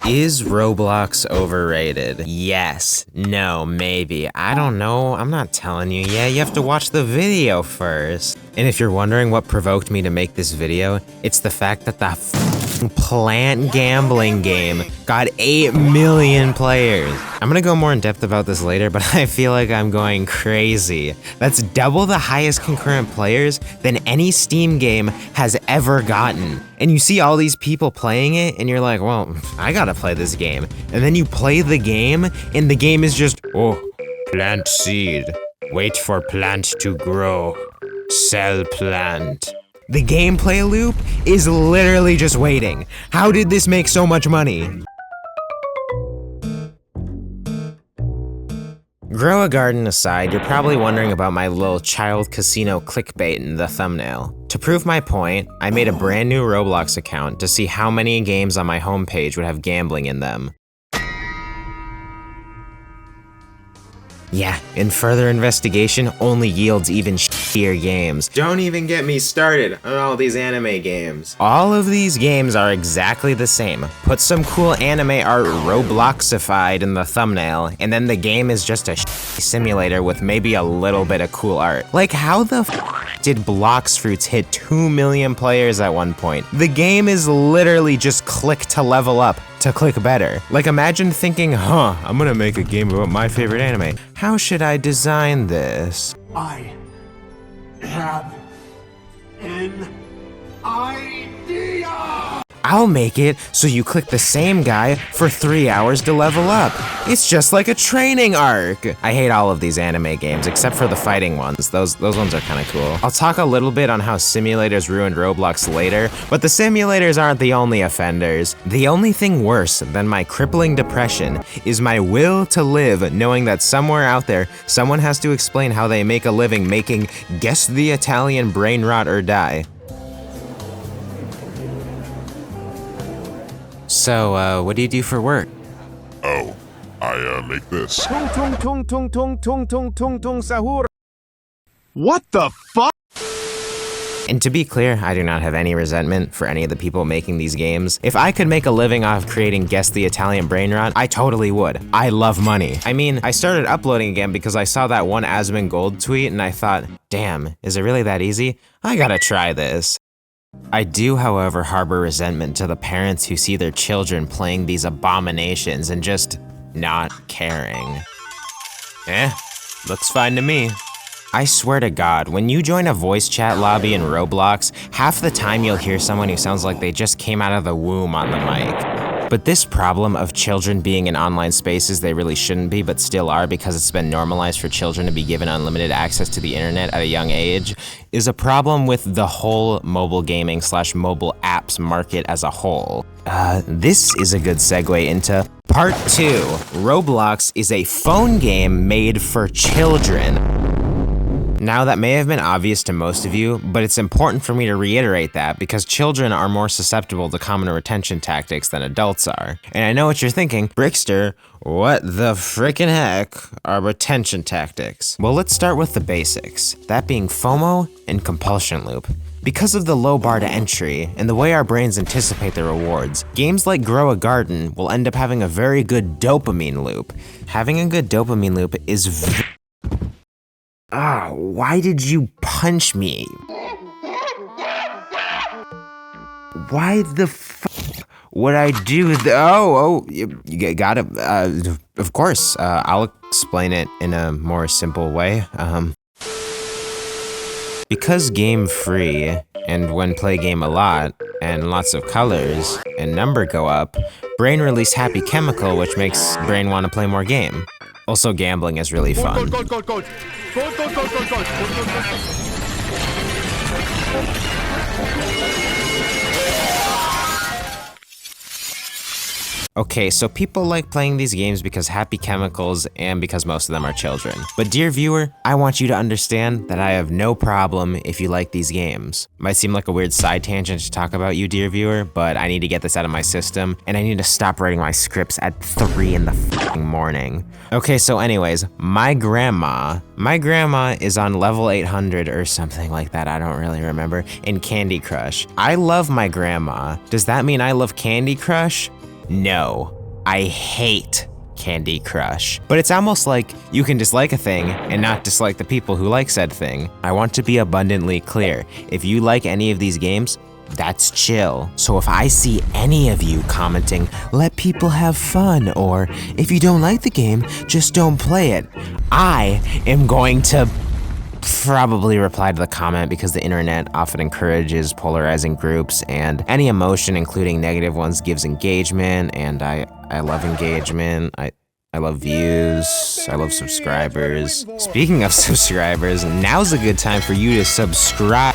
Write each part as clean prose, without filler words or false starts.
Is Roblox overrated? Yes, no, maybe. I don't know. I'm not telling you. Yeah, you have to watch the video first. And if you're wondering what provoked me to make this video, it's the fact that the plant gambling game got 8 million players. I'm gonna go more in depth about this later, but I feel like I'm going crazy. That's double the highest concurrent players than any Steam game has ever gotten. And you see all these people playing it, and you're like, well, I gotta play this game. And then you play the game, and the game is just, oh, plant seed. Wait for plant to grow. Sell plant. The gameplay loop is literally just waiting. How did this make so much money? Grow a garden aside, you're probably wondering about my little child casino clickbait in the thumbnail. To prove my point, I made a brand new Roblox account to see how many games on my homepage would have gambling in them. Yeah, and further investigation only yields even shittier games. Don't even get me started on all these anime games. All of these games are exactly the same. Put some cool anime art Robloxified in the thumbnail, and then the game is just a simulator with maybe a little bit of cool art. Like, how the f did Blox Fruits hit 2 million players at one point? The game is literally just click to level up to click better. Like, imagine thinking, I'm gonna make a game about my favorite anime. How should I design this? I have an idea! I'll make it so you click the same guy for 3 hours to level up. It's just like a training arc. I hate all of these anime games except for the fighting ones. Those ones are kind of cool. I'll talk a little bit on how simulators ruined Roblox later, but the simulators aren't the only offenders. The only thing worse than my crippling depression is my will to live, knowing that somewhere out there, someone has to explain how they make a living making Guess the Italian Brain Rot or Die. So, what do you do for work? Oh, I make this. What the fuck? And to be clear, I do not have any resentment for any of the people making these games. If I could make a living off creating Guess the Italian Brain Rot, I totally would. I love money. I mean, I started uploading again because I saw that one Asmongold tweet and I thought, damn, is it really that easy? I gotta try this. I do, however, harbor resentment to the parents who see their children playing these abominations and just not caring. Looks fine to me. I swear to God, when you join a voice chat lobby in Roblox, half the time you'll hear someone who sounds like they just came out of the womb on the mic. But this problem of children being in online spaces they really shouldn't be but still are because it's been normalized for children to be given unlimited access to the internet at a young age is a problem with the whole mobile gaming / mobile apps market as a whole. This is a good segue into part 2. Roblox is a phone game made for children. Now, that may have been obvious to most of you, but it's important for me to reiterate that because children are more susceptible to common retention tactics than adults are. And I know what you're thinking, Brickster, what the frickin' heck are retention tactics? Well, let's start with the basics, that being FOMO and compulsion loop. Because of the low bar to entry and the way our brains anticipate the rewards, games like Grow a Garden will end up having a very good dopamine loop. Having a good dopamine loop is why did you punch me? Why the f would I do you got it. Of course, I'll explain it in a more simple way. Because game free, and when play game a lot, and lots of colors, and number go up, brain release happy chemical, which makes brain want to play more game. Also, gambling is really fun. Okay, so people like playing these games because happy chemicals and because most of them are children. But dear viewer, I want you to understand that I have no problem if you like these games. Might seem like a weird side tangent to talk about you, dear viewer, but I need to get this out of my system, and I need to stop writing my scripts at 3 in the f***ing morning. Okay, so anyways, my grandma is on level 800 or something like that, I don't really remember, in Candy Crush. I love my grandma. Does that mean I love Candy Crush? No, I hate Candy Crush. But it's almost like you can dislike a thing and not dislike the people who like said thing. I want to be abundantly clear. If you like any of these games, that's chill. So if I see any of you commenting, let people have fun, or if you don't like the game, just don't play it, I am going to probably reply to the comment, because the internet often encourages polarizing groups, and any emotion, including negative ones, gives engagement, and I love engagement. I love views, I love subscribers. Speaking of subscribers, now's a good time for you to subscribe.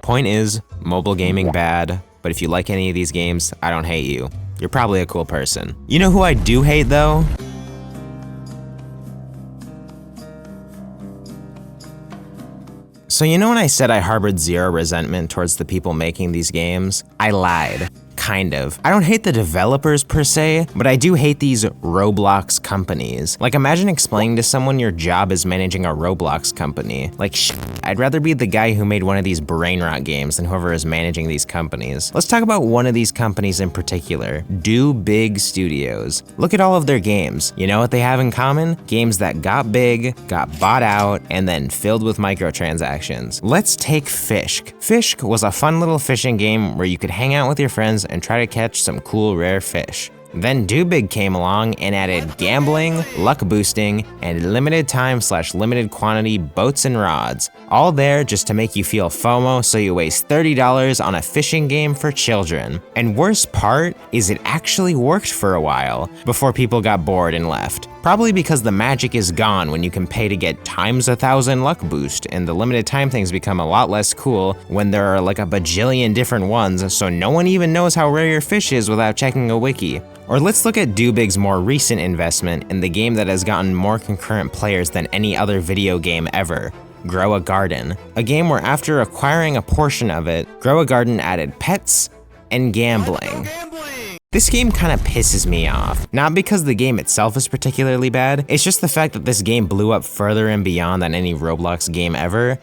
Point is, mobile gaming bad, but if you like any of these games, I don't hate you. You're probably a cool person. You know who I do hate though? So you know when I said I harbored zero resentment towards the people making these games? I lied. Kind of. I don't hate the developers per se, but I do hate these Roblox companies. Like, imagine explaining to someone your job is managing a Roblox company. Like, I'd rather be the guy who made one of these brain rot games than whoever is managing these companies. Let's talk about one of these companies in particular, Do Big Studios. Look at all of their games. You know what they have in common? Games that got big, got bought out, and then filled with microtransactions. Let's take Fisch. Fisch was a fun little fishing game where you could hang out with your friends and try to catch some cool rare fish. Then Do Big came along and added gambling, luck boosting, and limited time / limited quantity boats and rods. All there just to make you feel FOMO, so you waste $30 on a fishing game for children. And worst part is it actually worked for a while, before people got bored and left. Probably because the magic is gone when you can pay to get ×1,000 luck boost, and the limited time things become a lot less cool when there are like a bajillion different ones, so no one even knows how rare your fish is without checking a wiki. Or let's look at Do Big's more recent investment in the game that has gotten more concurrent players than any other video game ever, Grow a Garden. A game where after acquiring a portion of it, Grow a Garden added pets and gambling. This game kinda pisses me off. Not because the game itself is particularly bad, it's just the fact that this game blew up further and beyond than any Roblox game ever,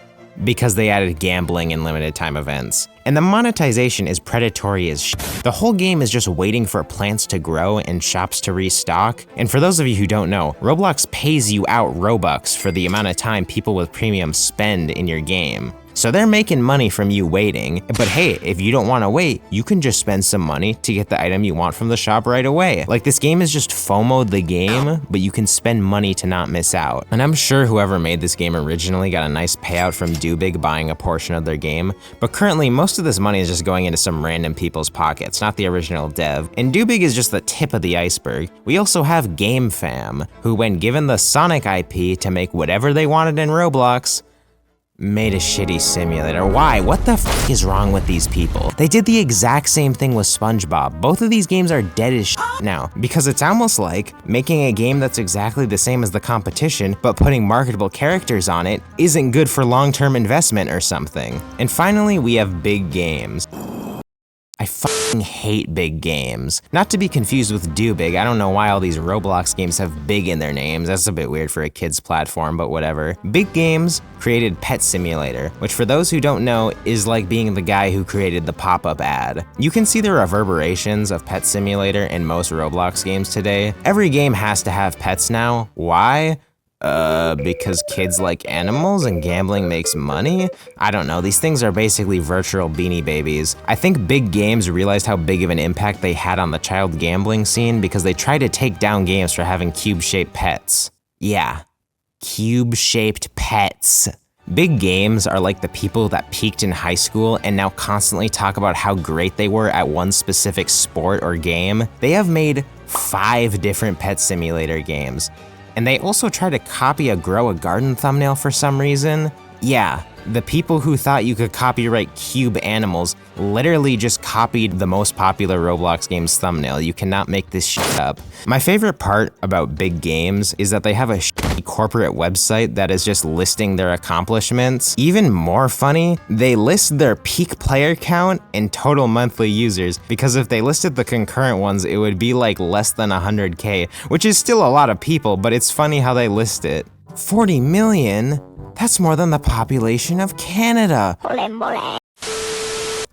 because they added gambling and limited time events. And the monetization is predatory as shit. The whole game is just waiting for plants to grow and shops to restock. And for those of you who don't know, Roblox pays you out Robux for the amount of time people with premium spend in your game. So they're making money from you waiting, but hey, if you don't want to wait, you can just spend some money to get the item you want from the shop right away. Like, this game is just FOMO the game, but you can spend money to not miss out. And I'm sure whoever made this game originally got a nice payout from Do Big buying a portion of their game, but currently most of this money is just going into some random people's pockets, not the original dev. And Do Big is just the tip of the iceberg. We also have GameFam, who when given the Sonic IP to make whatever they wanted in Roblox, made a shitty simulator. Why? What the f is wrong with these people? They did the exact same thing with SpongeBob. Both of these games are dead as shit now, because it's almost like making a game that's exactly the same as the competition, but putting marketable characters on it isn't good for long-term investment or something. And finally, we have big games. I fucking hate big games. Not to be confused with Do Big, I don't know why all these Roblox games have big in their names. That's a bit weird for a kid's platform, but whatever. Big Games created Pet Simulator, which for those who don't know is like being the guy who created the pop-up ad. You can see the reverberations of Pet Simulator in most Roblox games today. Every game has to have pets now. Why? Because kids like animals and gambling makes money? I don't know, these things are basically virtual Beanie Babies. I think Big Games realized how big of an impact they had on the child gambling scene because they tried to take down games for having cube-shaped pets. Yeah, cube-shaped pets. Big Games are like the people that peaked in high school and now constantly talk about how great they were at one specific sport or game. They have made 5 different Pet Simulator games. And they also try to copy a Grow a Garden thumbnail for some reason. Yeah, the people who thought you could copyright cube animals literally just copied the most popular Roblox game's thumbnail. You cannot make this shit up. My favorite part about Big Games is that they have a shitty corporate website that is just listing their accomplishments. Even more funny, they list their peak player count and total monthly users, because if they listed the concurrent ones, it would be like less than 100K, which is still a lot of people, but it's funny how they list it. 40 million? That's more than the population of Canada.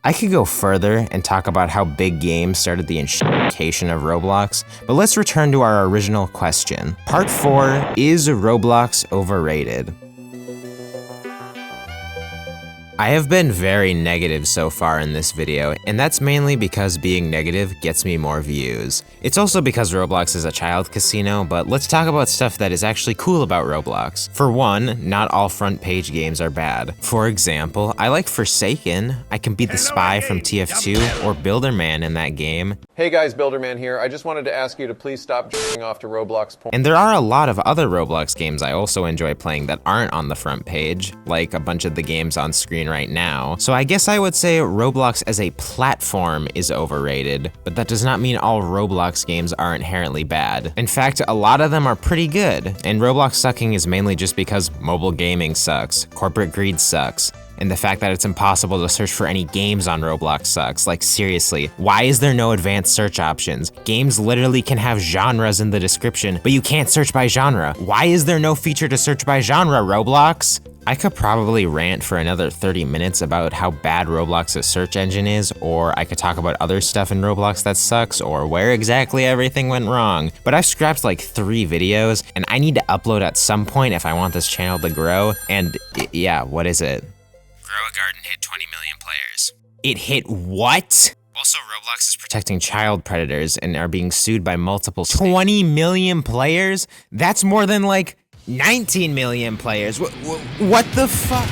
I could go further and talk about how big games started the initiation of Roblox, but let's return to our original question. Part 4, is Roblox overrated? I have been very negative so far in this video, and that's mainly because being negative gets me more views. It's also because Roblox is a child casino, but let's talk about stuff that is actually cool about Roblox. For one, not all front page games are bad. For example, I like Forsaken. I can be the spy from TF2 or Builderman in that game. Hey guys, Builderman here. I just wanted to ask you to please stop jerking off to Roblox porn. And there are a lot of other Roblox games I also enjoy playing that aren't on the front page, like a bunch of the games on screen right now. So I guess I would say Roblox as a platform is overrated, but that does not mean all Roblox games are inherently bad. In fact, a lot of them are pretty good, and Roblox sucking is mainly just because mobile gaming sucks, corporate greed sucks, and the fact that it's impossible to search for any games on Roblox sucks. Like seriously, why is there no advanced search options? Games literally can have genres in the description, but you can't search by genre. Why is there no feature to search by genre, Roblox? I could probably rant for another 30 minutes about how bad Roblox's search engine is, or I could talk about other stuff in Roblox that sucks, or where exactly everything went wrong. But I've scrapped like 3 videos, and I need to upload at some point if I want this channel to grow, and yeah, what is it? Grow a Garden hit 20 million players. It hit what? Also, Roblox is protecting child predators and are being sued by multiple 20 million players? That's more than like 19 million players. What the fuck?